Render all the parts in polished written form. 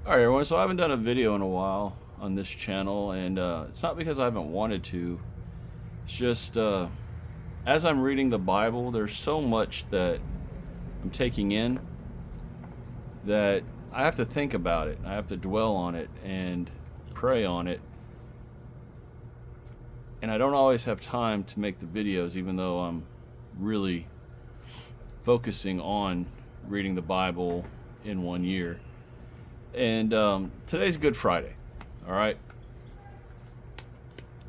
All right, everyone. So I haven't done a video in a while on this channel, and it's not because I haven't wanted to. It's just as I'm reading the Bible, there's so much that I'm taking in that I have to think about it. I have to dwell on it and pray on it. And I don't always have time to make the videos, even though I'm really focusing on reading the Bible in 1 year. And today's Good Friday, all right?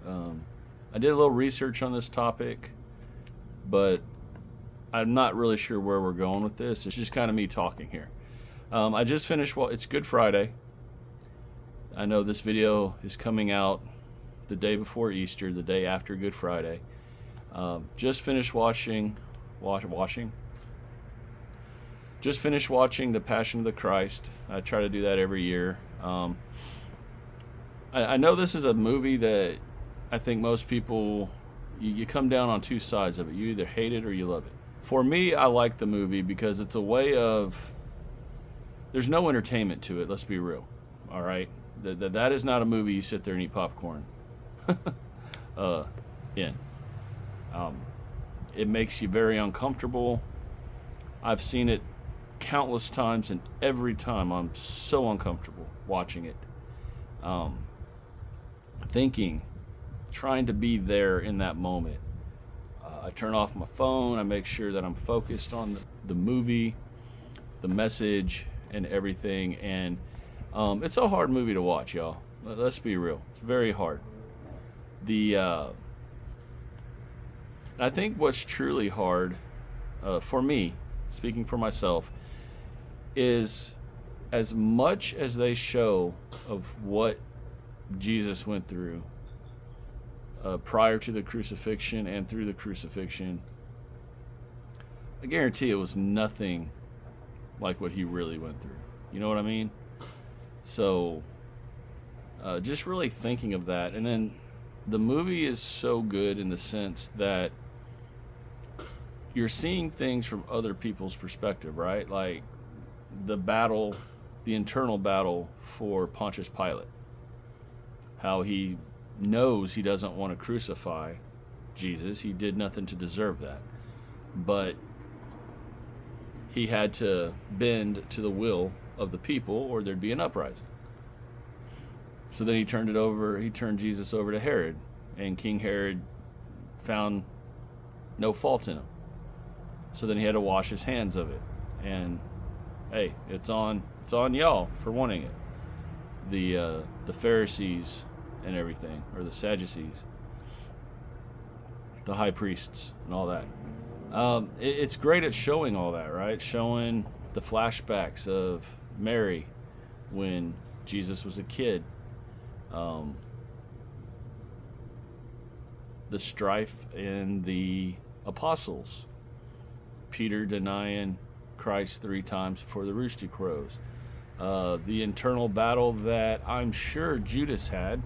I did a little research on this topic, but I'm not really sure where we're going with this. It's just kind of me talking here. I just finished, it's Good Friday. I know this video is coming out the day before Easter, the day after Good Friday. Just finished watching The Passion of the Christ. I try to do that every year. I know this is a movie that I think most people, you come down on two sides of it. You either hate it or you love it. For me, I like the movie because it's a way of, there's no entertainment to it, let's be real. All right? That is not a movie you sit there and eat popcorn in. It makes you very uncomfortable. I've seen it countless times, and every time I'm so uncomfortable watching it, thinking, trying to be there in that moment. I turn off my phone. I make sure that I'm focused on the movie, the message, and everything. And it's a hard movie to watch, y'all. Let's be real. It's very hard. I think what's truly hard for me, speaking for myself, is as much as they show of what Jesus went through prior to the crucifixion and through the crucifixion, I guarantee it was nothing like what he really went through. You know what I mean? So just really thinking of that. And then the movie is so good in the sense that you're seeing things from other people's perspective, right? Like the battle, the internal battle for Pontius Pilate. How he knows he doesn't want to crucify Jesus. He did nothing to deserve that. But he had to bend to the will of the people or there'd be an uprising. So then he turned Jesus over to Herod, and King Herod found no fault in him. So then he had to wash his hands of it. And hey, it's on y'all for wanting it. The Pharisees and everything, or the Sadducees, the high priests and all that. It's great at showing all that, right? Showing the flashbacks of Mary when Jesus was a kid. The strife in the apostles. Peter denying Christ 3 times before the rooster crows. The internal battle that I'm sure Judas had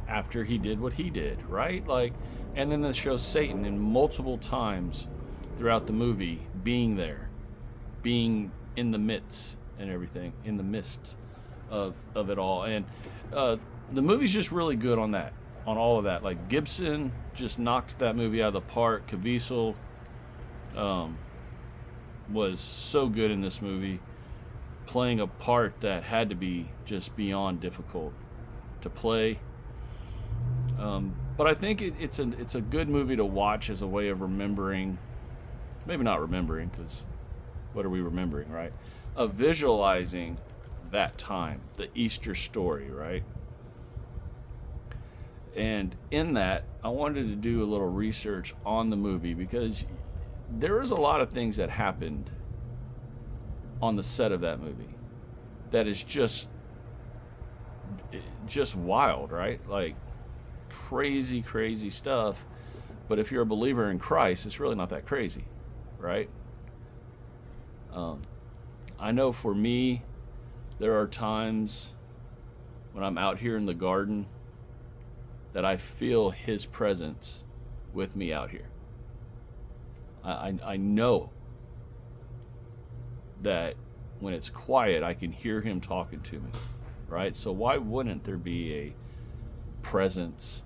after he did what he did, right? Like, and then it shows Satan in multiple times throughout the movie being there, being in the midst and everything, in the midst of it all. And the movie's just really good on that, on all of that. Like Gibson just knocked that movie out of the park. Caviezel was so good in this movie, playing a part that had to be just beyond difficult to play. But I think it's a good movie to watch as a way of remembering, maybe not remembering, because what are we remembering, right? Of visualizing that time, the Easter story, right? And in that, I wanted to do a little research on the movie because there was a lot of things that happened on the set of that movie that is just wild, right? Like crazy stuff. But if you're a believer in Christ, it's really not that crazy, right? I know for me, there are times when I'm out here in the garden that I feel his presence with me out here. I know that when it's quiet, I can hear him talking to me. right? So why wouldn't there be a presence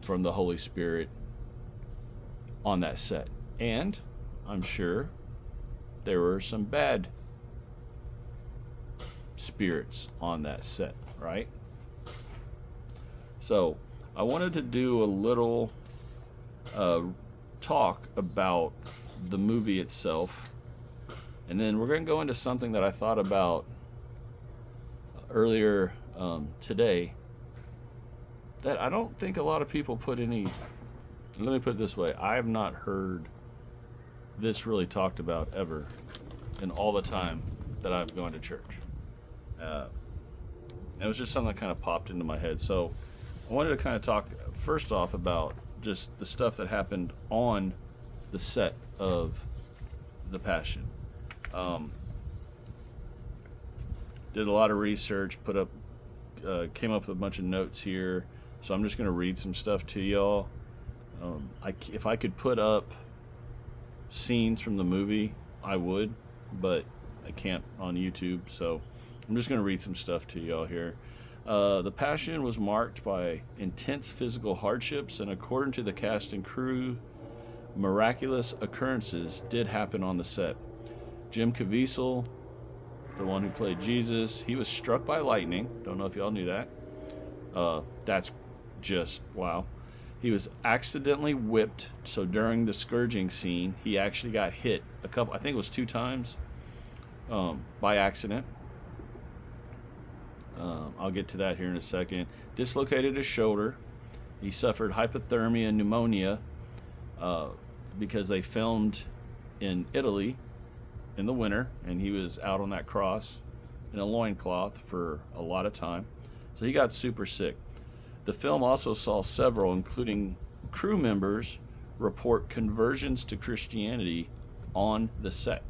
from the Holy Spirit on that set? And I'm sure there were some bad spirits on that set, right? So I wanted to do a little talk about the movie itself, and then we're going to go into something that I thought about earlier today that I don't think a lot of people put any. Let me put it this way: I have not heard this really talked about ever in all the time that I've gone to church. It was just something that kind of popped into my head. So I wanted to kind of talk first off about just the stuff that happened on the set of The Passion. Did a lot of research, came up with a bunch of notes here. So I'm just going to read some stuff to y'all. If I could put up scenes from the movie, I would, but I can't on YouTube. So I'm just going to read some stuff to y'all here. The Passion was marked by intense physical hardships, and according to the cast and crew, miraculous occurrences did happen on the set. Jim Caviezel, the one who played Jesus, he was struck by lightning. Don't know if y'all knew that. That's just wow. He was accidentally whipped. So during the scourging scene, he actually got hit I think it was 2 times by accident. I'll get to that here in a second. Dislocated his shoulder. He suffered hypothermia and pneumonia because they filmed in Italy in the winter, and he was out on that cross in a loincloth for a lot of time. So he got super sick. The film also saw several, including crew members, report conversions to Christianity on the set.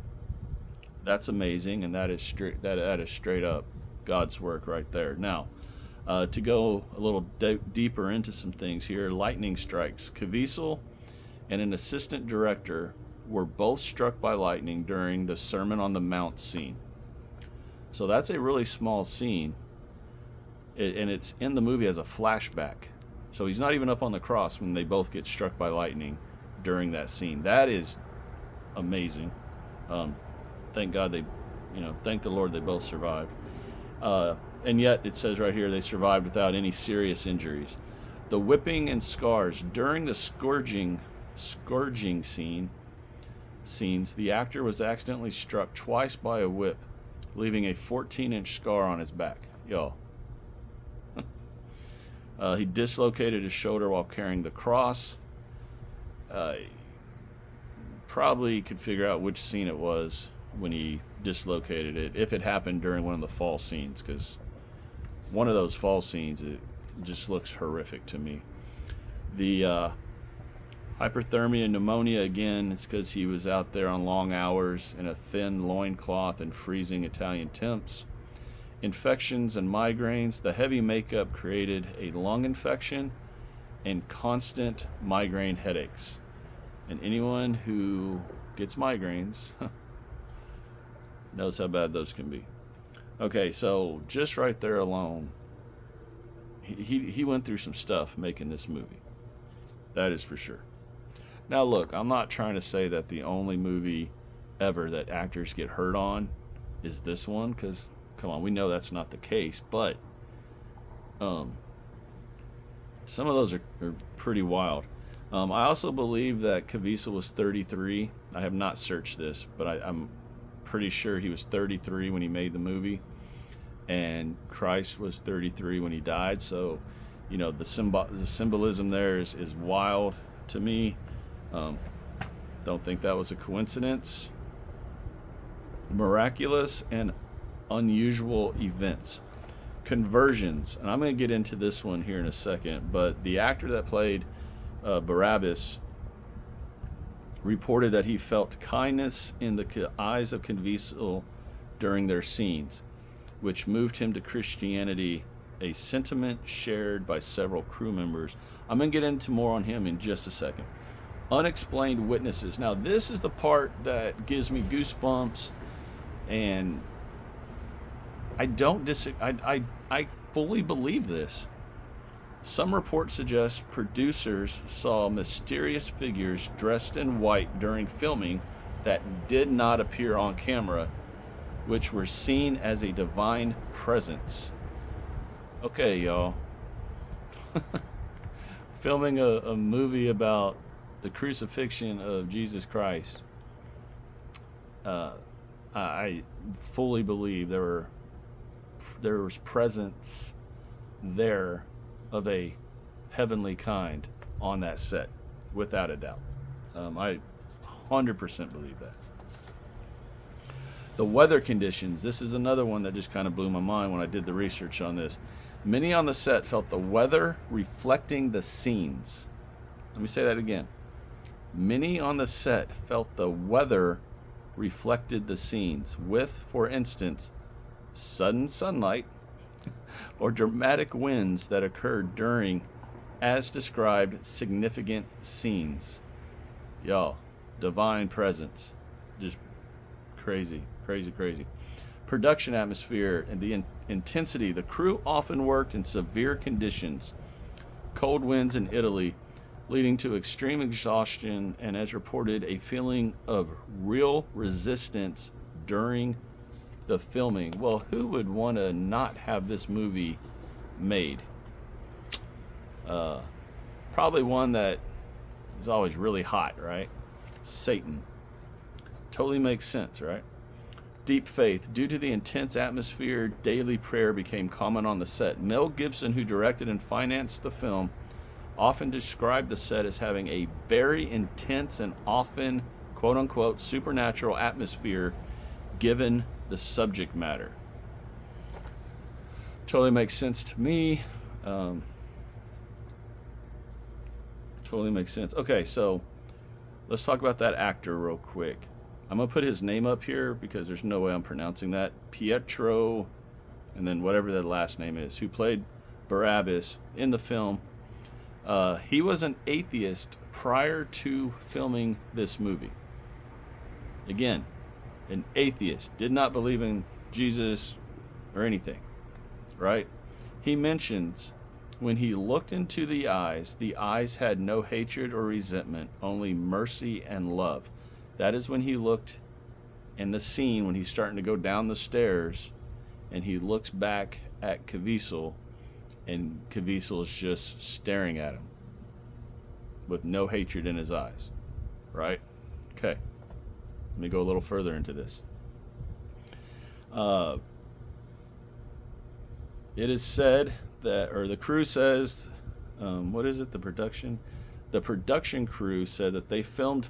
That's amazing, and that is straight up God's work right there. Now, to go a little deeper into some things here, lightning strikes. Caviezel and an assistant director were both struck by lightning during the Sermon on the Mount scene. So that's a really small scene, and it's in the movie as a flashback. So he's not even up on the cross when they both get struck by lightning during that scene. That is amazing. Thank God thank the Lord they both survived. And yet it says right here they survived without any serious injuries. The whipping and scars during the scourging scenes, the actor was accidentally struck twice by a whip, leaving a 14-inch scar on his back. Y'all. He dislocated his shoulder while carrying the cross. Probably could figure out which scene it was when he dislocated it, if it happened during one of the fall scenes, because one of those fall scenes, it just looks horrific to me. The hyperthermia and pneumonia, again, it's because he was out there on long hours in a thin loincloth and freezing Italian temps. Infections and migraines. The heavy makeup created a lung infection and constant migraine headaches. And anyone who gets migraines knows how bad those can be. Okay, so just right there alone, he went through some stuff making this movie. That is for sure. Now look, I'm not trying to say that the only movie ever that actors get hurt on is this one, because come on, we know that's not the case, but some of those are pretty wild. I also believe that Caviezel was 33. I have not searched this, but I'm pretty sure he was 33 when he made the movie, and Christ was 33 when he died. So, the symbolism there is wild to me. Don't think that was a coincidence. Miraculous and unusual events. Conversions, and I'm going to get into this one here in a second, but the actor that played Barabbas reported that he felt kindness in the eyes of Caviezel during their scenes, which moved him to Christianity, a sentiment shared by several crew members. I'm going to get into more on him in just a second. Unexplained witnesses. Now, this is the part that gives me goosebumps, and I don't disagree. I fully believe this. Some reports suggest producers saw mysterious figures dressed in white during filming that did not appear on camera, which were seen as a divine presence. Okay, y'all. Filming a movie about the crucifixion of Jesus Christ. I fully believe there was presence there of a heavenly kind on that set, without a doubt. I 100% believe that. The weather conditions. This is another one that just kind of blew my mind when I did the research on this. Many on the set felt the weather reflecting the scenes. Let me say that again. Many on the set felt the weather reflected the scenes with, for instance, sudden sunlight or dramatic winds that occurred during, as described, significant scenes. Y'all, divine presence. Just crazy. Production atmosphere and the intensity. The crew often worked in severe conditions. Cold winds in Italy, leading to extreme exhaustion and, as reported, a feeling of real resistance during the filming. Well, who would want to not have this movie made? Probably one that is always really hot, right? Satan. Totally makes sense, right? Deep faith. Due to the intense atmosphere, daily prayer became common on the set. Mel Gibson, who directed and financed the film, often described the set as having a very intense and often, quote-unquote, supernatural atmosphere given the subject matter. Totally makes sense to me. Totally makes sense. Okay, so let's talk about that actor real quick. I'm going to put his name up here because there's no way I'm pronouncing that. Pietro, and then whatever that last name is, who played Barabbas in the film. He was an atheist prior to filming this movie. Again, an atheist, did not believe in Jesus or anything, right? He mentions when he looked into the eyes had no hatred or resentment, only mercy and love. That is when he looked in the scene when he's starting to go down the stairs and he looks back at Caviezel and Caviezel is just staring at him with no hatred in his eyes, right? Okay, let me go a little further into this. It is said that, or the crew says, what is it, the production? The production crew said that they filmed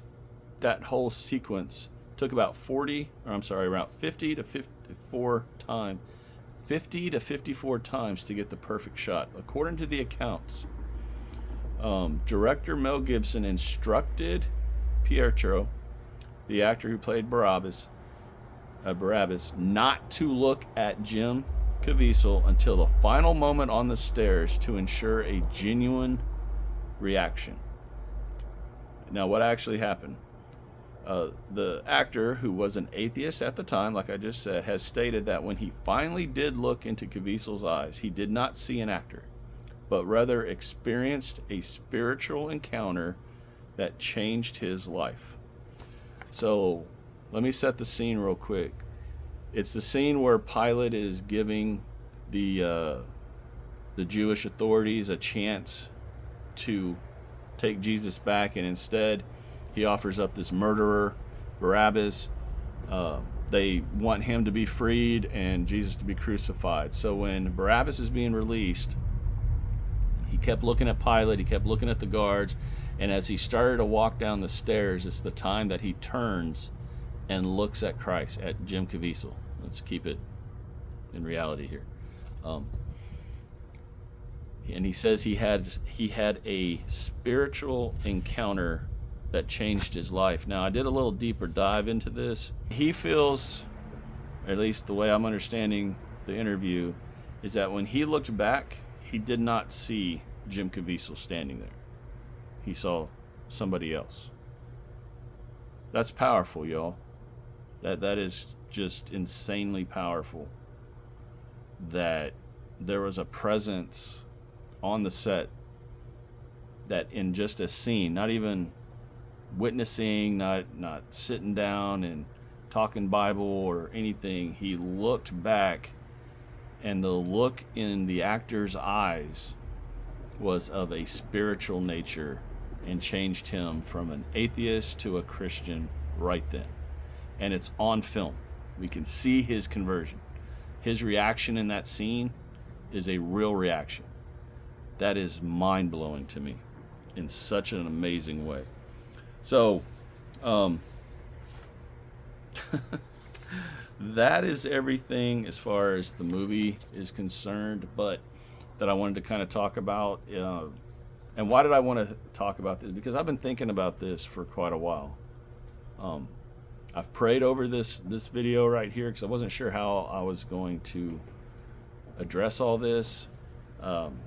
that whole sequence, took about around 50 to 54 times to get the perfect shot. According to the accounts, director Mel Gibson instructed Pietro, the actor who played Barabbas, not to look at Jim Caviezel until the final moment on the stairs to ensure a genuine reaction. Now, what actually happened? The actor, who was an atheist at the time, like I just said, has stated that when he finally did look into Caviezel's eyes, he did not see an actor, but rather experienced a spiritual encounter that changed his life. So let me set the scene real quick. It's the scene where Pilate is giving the Jewish authorities a chance to take Jesus back, and instead he offers up this murderer, Barabbas. They want him to be freed and Jesus to be crucified. So when Barabbas is being released, he kept looking at Pilate, he kept looking at the guards, and as he started to walk down the stairs, it's the time that he turns and looks at Christ, at Jim Caviezel. Let's keep it in reality here. And he says he had a spiritual encounter that changed his life. Now, I did a little deeper dive into this. He feels, or at least the way I'm understanding the interview, is that when he looked back, he did not see Jim Caviezel standing there. He saw somebody else. That's powerful, y'all. That is just insanely powerful. that there was a presence on the set that in just a scene, not even witnessing, not sitting down and talking Bible or anything, he looked back, and the look in the actor's eyes was of a spiritual nature and changed him from an atheist to a Christian right then. And it's on film. We can see his conversion. His reaction in that scene is a real reaction. That is mind-blowing to me in such an amazing way. So, that is everything as far as the movie is concerned, but that I wanted to kind of talk about. And why did I want to talk about this? Because I've been thinking about this for quite a while. I've prayed over this video right here because I wasn't sure how I was going to address all this. And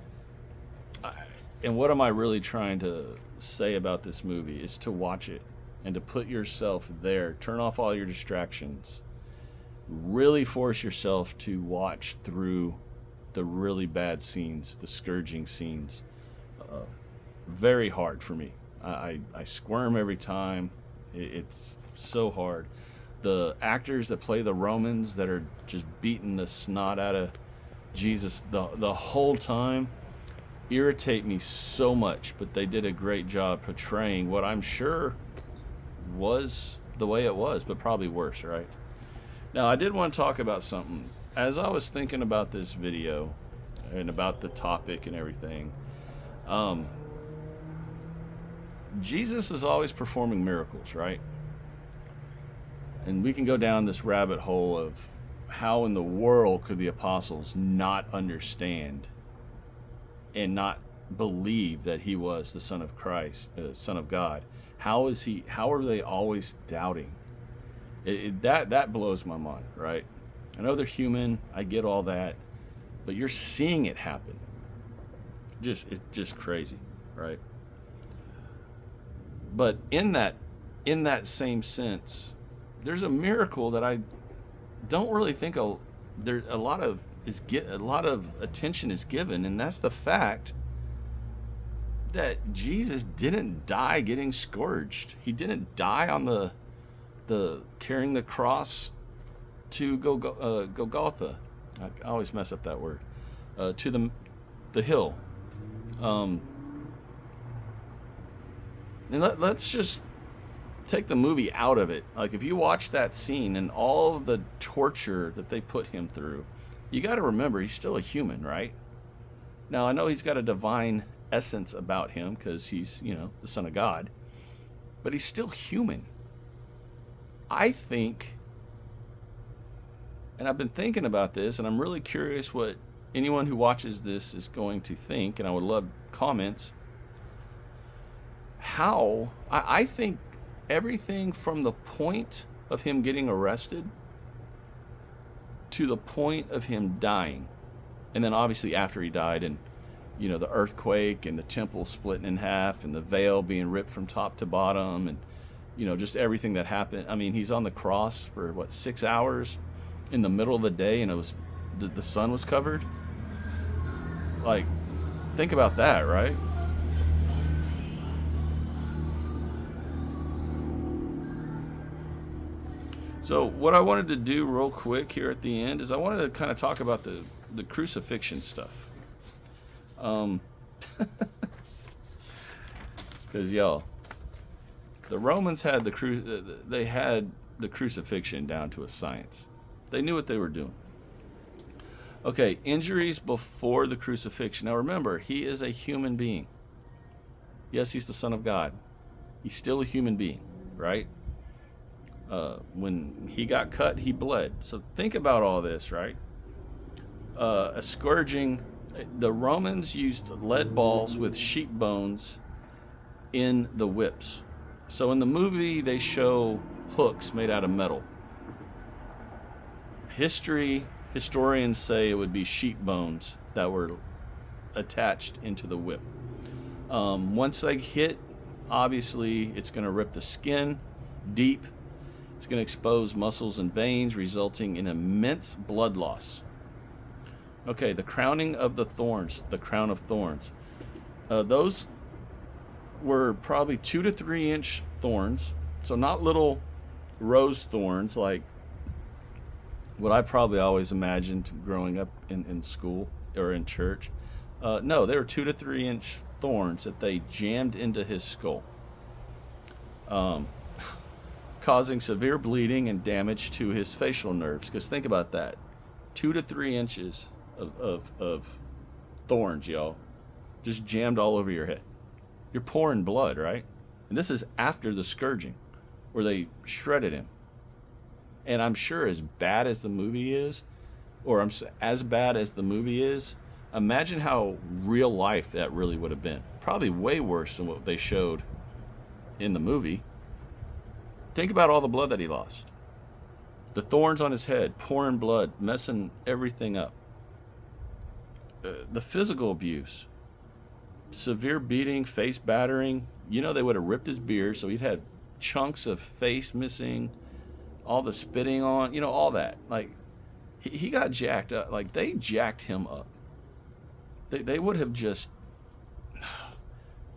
what am I really trying to say about this movie is to watch it and to put yourself there. Turn off all your distractions. Really force yourself to watch through the really bad scenes, the scourging scenes. Very hard for me. I squirm every time. It's so hard. The actors that play the Romans that are just beating the snot out of Jesus the whole time irritate me so much, but they did a great job portraying what I'm sure was the way it was, but probably worse, right? Now, I did want to talk about something. As I was thinking about this video and about the topic and everything, Jesus is always performing miracles, right? And we can go down this rabbit hole of how in the world could the apostles not understand and not believe that he was the Son of Christ, Son of God. How are they always doubting? That blows my mind, right? I know they're human, I get all that, but you're seeing it happen. It's just crazy, right? But in that same sense, there's a miracle that I don't really think a lot of attention is given, and that's the fact that Jesus didn't die getting scourged. He didn't die on the carrying the cross to Golgotha. I always mess up that word. To the hill. And let's just take the movie out of it. Like, if you watch that scene and all of the torture that they put him through, you got to remember he's still a human, right? Now, I know he's got a divine essence about him because he's, the Son of God, but he's still human. I think, and I've been thinking about this, and I'm really curious what anyone who watches this is going to think, and I would love comments. I think everything from the point of him getting arrested to the point of him dying, and then obviously after he died, and the earthquake and the temple splitting in half and the veil being ripped from top to bottom, and just everything that happened. I mean, he's on the cross for 6 hours in the middle of the day, and it was the sun was covered. Like, think about that, right? So what I wanted to do real quick here at the end is I wanted to kind of talk about the crucifixion stuff. Because y'all, the Romans had the crucifixion down to a science. They knew what they were doing. Okay, injuries before the crucifixion. Now remember, he is a human being. Yes, he's the Son of God. He's still a human being, right? When he got cut, he bled. So think about all this, right? A scourging. The Romans used lead balls with sheep bones in the whips. So in the movie, they show hooks made out of metal. Historians say it would be sheep bones that were attached into the whip. Once they hit, obviously, it's going to rip the skin deep. It's going to expose muscles and veins, resulting in immense blood loss. Okay, the crowning of the thorns, the crown of thorns. Those were probably 2 to 3 inch thorns, so not little rose thorns like what I probably always imagined growing up in school or in church. No, they were 2 to 3 inch thorns that they jammed into his skull, um, causing severe bleeding and damage to his facial nerves. Because think about that, 2 to 3 inches of thorns, y'all, just jammed all over your head. You're pouring blood, right? And this is after the scourging, where they shredded him. And I'm sure as bad as the movie is, or as bad as the movie is, imagine how real life that really would have been. Probably way worse than what they showed in the movie. Think about all the blood that he lost. The thorns on his head, pouring blood, messing everything up. The physical abuse, severe beating, face battering. You know, they would have ripped his beard, so he'd had chunks of face missing, all the spitting on, all that. Like, he got jacked up. Like, they jacked him up. They would have just...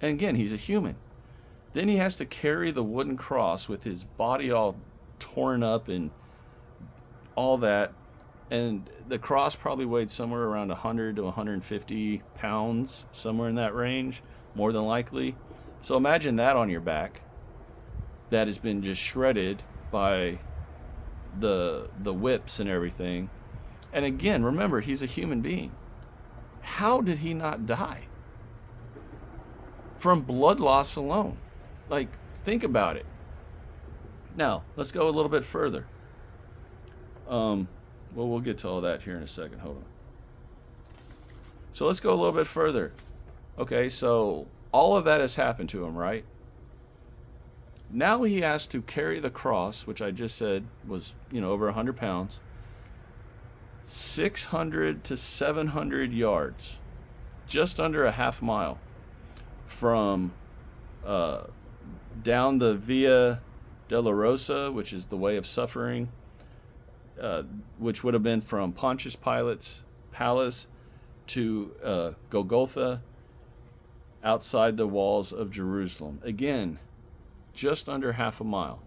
And again, he's a human. Then he has to carry the wooden cross with his body all torn up and all that. And the cross probably weighed somewhere around 100 to 150 pounds, somewhere in that range, more than likely. So imagine that on your back that has been just shredded by the whips and everything. And again, remember, he's a human being. How did he not die? From blood loss alone. Like, think about it. Now, let's go a little bit further. Well, we'll get to all that here in a second. Hold on. So let's go a little bit further. Okay, so all of that has happened to him, right? Now he has to carry the cross, which I just said was, over 100 pounds, 600 to 700 yards, just under a half mile from down the Via Dolorosa, which is the way of suffering, which would have been from Pontius Pilate's palace to Golgotha, outside the walls of Jerusalem. Again, just under half a mile,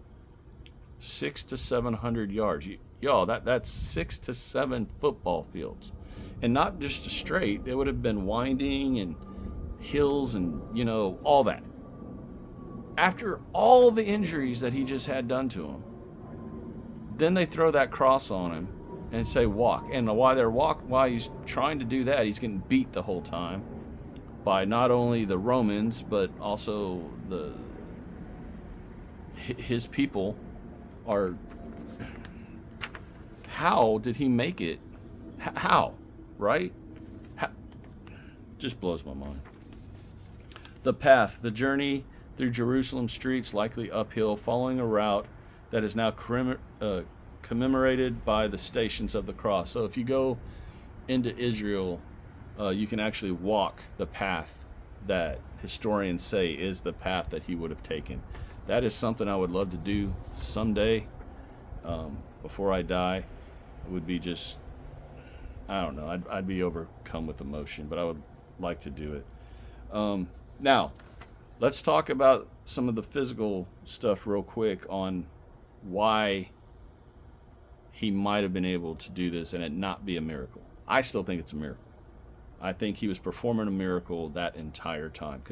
600 to 700 yards. Y'all, that's 6 to 7 football fields, and not just a straight. It would have been winding and hills and all that. After all the injuries that he just had done to him, then they throw that cross on him and say walk. And while he's trying to do that, he's getting beat the whole time by not only the Romans but also his people are. How did he make it? How? Right? Just blows my mind. The path, the journey through Jerusalem streets, likely uphill, following a route that is now commemorated by the stations of the cross. So if you go into Israel, you can actually walk the path that historians say is the path that he would have taken. That is something I would love to do someday, before I die. It would be just, I don't know, I'd be overcome with emotion, but I would like to do it. Now, let's talk about some of the physical stuff real quick on why he might have been able to do this and it not be a miracle. I still think it's a miracle. I think he was performing a miracle that entire time.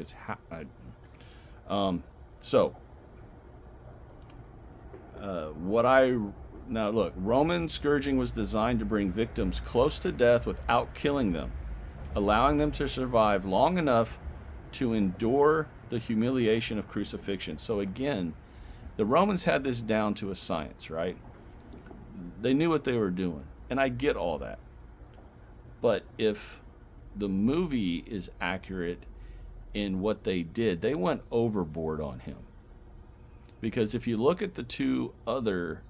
Now look, Roman scourging was designed to bring victims close to death without killing them, allowing them to survive long enough to endure the humiliation of crucifixion. So again, the Romans had this down to a science, right? They knew what they were doing, and I get all that. But if the movie is accurate in what they did, they went overboard on him. Because if you look at the two other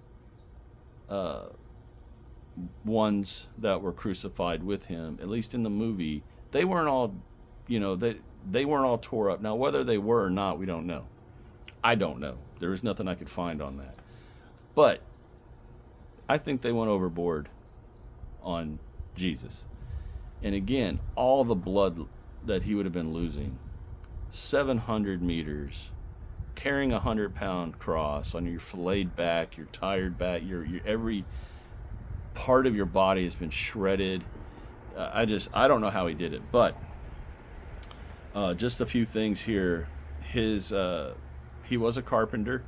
ones that were crucified with him, at least in the movie, they weren't all, they weren't all tore up. Now, whether they were or not, we don't know. I don't know. There was nothing I could find on that. But I think they went overboard on Jesus. And again, all the blood that he would have been losing, 700 meters, carrying a 100-pound cross on your filleted back, your tired back, your every part of your body has been shredded. I don't know how he did it, but just a few things here. He was a carpenter.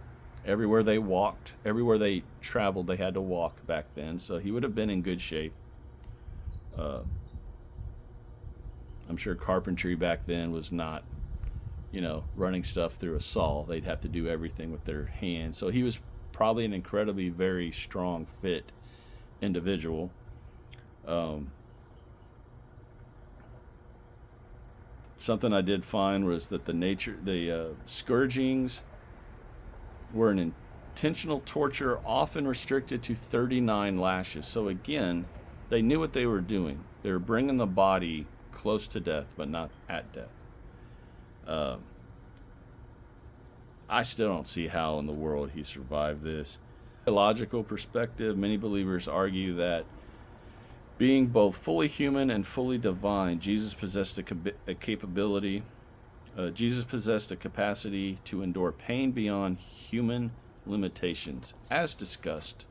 Everywhere they walked, everywhere they traveled, they had to walk back then. So he would have been in good shape. I'm sure carpentry back then was not, running stuff through a saw. They'd have to do everything with their hands. So he was probably an incredibly very strong, fit individual. Something I did find was that the scourgings were an intentional torture, often restricted to 39 lashes. So again, they knew what they were doing. They were bringing the body close to death, but not at death. I still don't see how in the world he survived this. From a logical perspective, many believers argue that being both fully human and fully divine, Jesus possessed a capability. Jesus possessed a capacity to endure pain beyond human limitations, as discussed,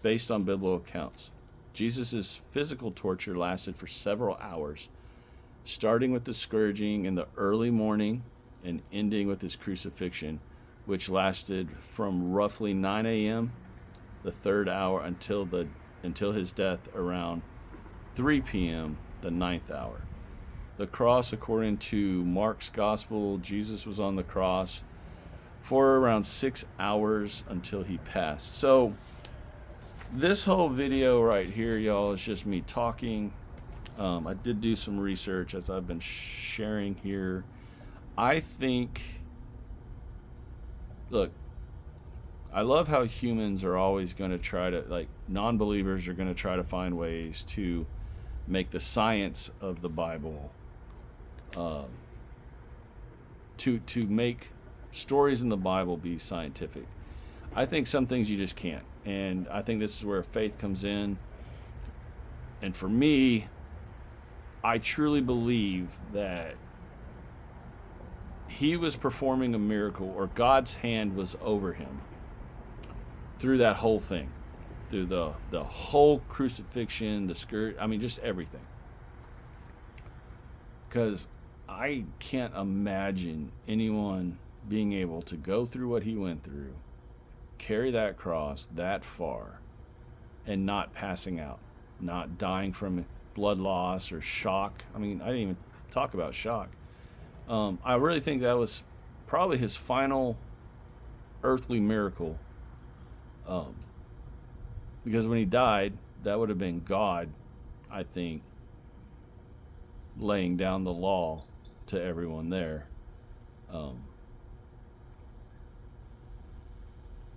based on biblical accounts. Jesus' physical torture lasted for several hours, starting with the scourging in the early morning and ending with his crucifixion, which lasted from roughly 9 a.m., the third hour, until his death around 3 p.m., the ninth hour. The cross, according to Mark's gospel, Jesus was on the cross for around 6 hours until he passed. So this whole video right here, y'all, is just me talking. I did do some research as I've been sharing here. I think, look, I love how humans are always going to try to, like, non-believers are going to try to find ways to make the science of the Bible, to make stories in the Bible be scientific. I think some things you just can't, and I think this is where faith comes in. And for me, I truly believe that he was performing a miracle, or God's hand was over him through that whole thing, through the whole crucifixion, the scourge, just everything. Because I can't imagine anyone being able to go through what he went through, carry that cross that far, and not passing out, not dying from blood loss or shock. I didn't even talk about shock. I really think that was probably his final earthly miracle. Because when he died, that would have been God, I think, laying down the law to everyone there.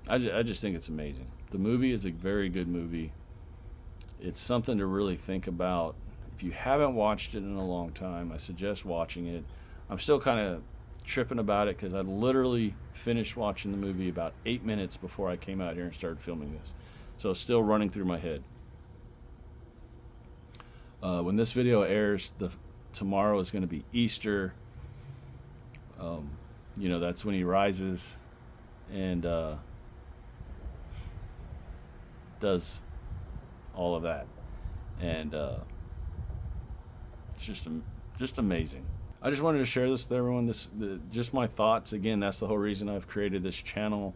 I just think it's amazing. The movie is a very good movie. It's something to really think about. If you haven't watched it in a long time, I suggest watching it. I'm still kind of tripping about it because I literally finished watching the movie about 8 minutes before I came out here and started filming this. So it's still running through my head. When this video airs, tomorrow is going to be Easter. That's when he rises and does all of that. And it's just amazing. I just wanted to share this with everyone. Just my thoughts. Again, that's the whole reason I've created this channel,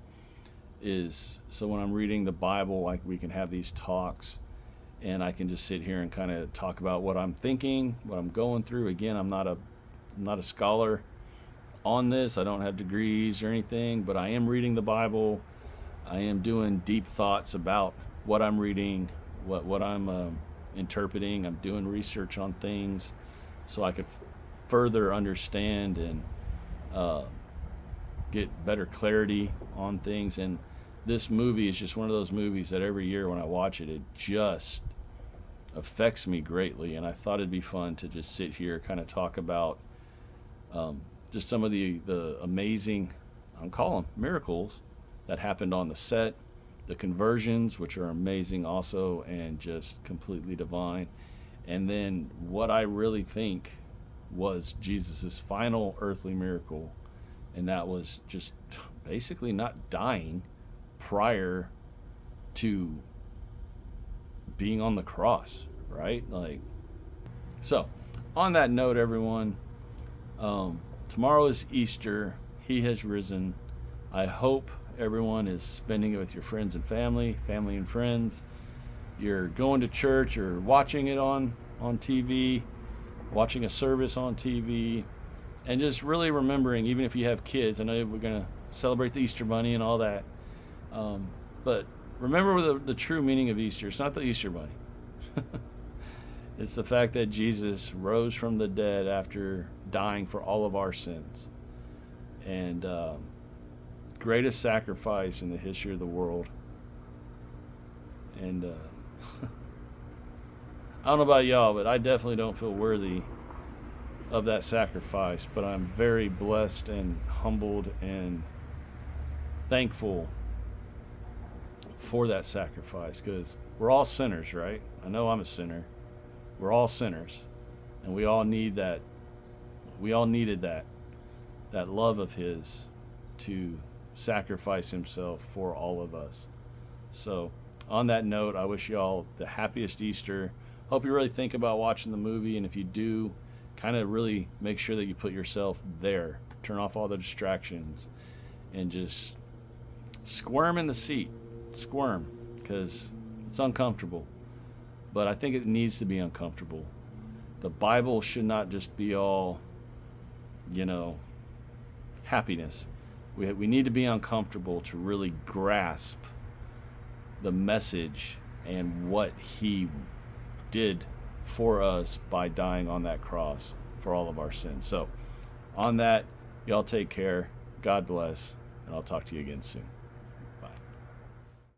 is so when I'm reading the Bible, we can have these talks, and I can just sit here and kind of talk about what I'm thinking, what I'm going through. Again, I'm not a scholar on this. I don't have degrees or anything, but I am reading the Bible. I am doing deep thoughts about what I'm reading, what I'm interpreting. I'm doing research on things so I could further understand and get better clarity on things. And this movie is just one of those movies that every year when I watch it, it just affects me greatly. And I thought it'd be fun to just sit here, kind of talk about just some of the amazing, I'll call them miracles, that happened on the set, the conversions, which are amazing also and just completely divine, and then what I really think was Jesus' final earthly miracle, and that was just basically not dying prior to being on the cross, right? Like, so on that note, everyone, tomorrow is Easter. He has risen. I hope everyone is spending it with your friends and family and friends. You're going to church or watching it on TV, watching a service on TV, and just really remembering, even if you have kids, I know we're going to celebrate the Easter Bunny and all that, but remember the true meaning of Easter. It's not the Easter Bunny. It's the fact that Jesus rose from the dead after dying for all of our sins. And greatest sacrifice in the history of the world. And I don't know about y'all, but I definitely don't feel worthy of that sacrifice. But I'm very blessed and humbled and thankful for that sacrifice, because we're all sinners, right? I know I'm a sinner. We're all sinners, and we all need that. We all needed that love of his to sacrifice himself for all of us. So on that note, I wish y'all the happiest Easter. Hope you really think about watching the movie, and if you do, kind of really make sure that you put yourself there. Turn off all the distractions and just squirm in the seat. Squirm, because it's uncomfortable. But I think it needs to be uncomfortable. The Bible should not just be all, happiness. We need to be uncomfortable to really grasp the message and what he did for us by dying on that cross for all of our sins. So on that, y'all take care. God bless, and I'll talk to you again soon.